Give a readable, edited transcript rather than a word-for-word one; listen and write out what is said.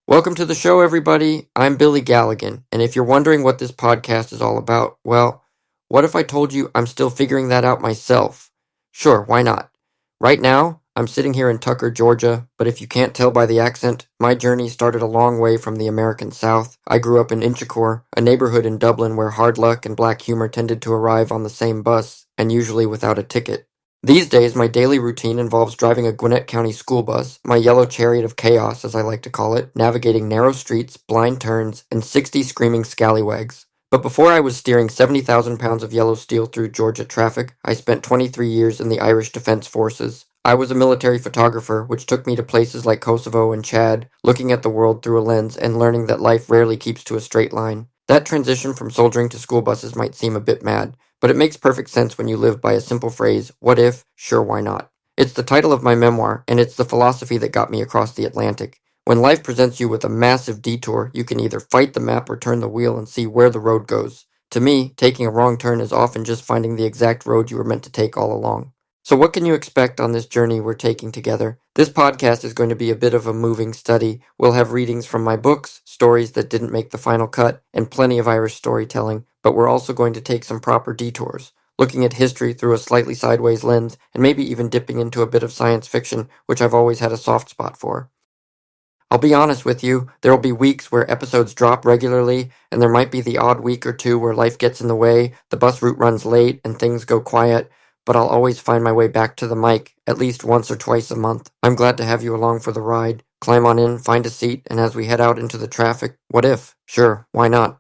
Welcome to the show, everybody. I'm Billy Galligan, and if you're wondering what this podcast is all about, well, what if I told you I'm still figuring that out myself? Sure, why not? Right now, I'm sitting here in Tucker, Georgia, but if you can't tell by the accent, my journey started a long way from the American South. I grew up in Inchicore, a neighborhood in Dublin where hard luck and black humor tended to arrive on the same bus, and usually without a ticket. These days, my daily routine involves driving a Gwinnett County school bus, my yellow chariot of chaos, as I like to call it, navigating narrow streets, blind turns, and 60 screaming scallywags. But before I was steering 70,000 pounds of yellow steel through Georgia traffic, I spent 23 years in the Irish Defense Forces. I was a military photographer, which took me to places like Kosovo and Chad, looking at the world through a lens and learning that life rarely keeps to a straight line. That transition from soldiering to school buses might seem a bit mad, but it makes perfect sense when you live by a simple phrase, what if, sure why not? It's the title of my memoir, and it's the philosophy that got me across the Atlantic. When life presents you with a massive detour, you can either fight the map or turn the wheel and see where the road goes. To me, taking a wrong turn is often just finding the exact road you were meant to take all along. So what can you expect on this journey we're taking together? This podcast is going to be a bit of a moving study. We'll have readings from my books, stories that didn't make the final cut, and plenty of Irish storytelling, but we're also going to take some proper detours, looking at history through a slightly sideways lens, and maybe even dipping into a bit of science fiction, which I've always had a soft spot for. I'll be honest with you, there'll be weeks where episodes drop regularly, and there might be the odd week or two where life gets in the way, the bus route runs late, and things go quiet, but I'll always find my way back to the mic, at least once or twice a month. I'm glad to have you along for the ride. Climb on in, find a seat, and as we head out into the traffic, what if? Sure, why not?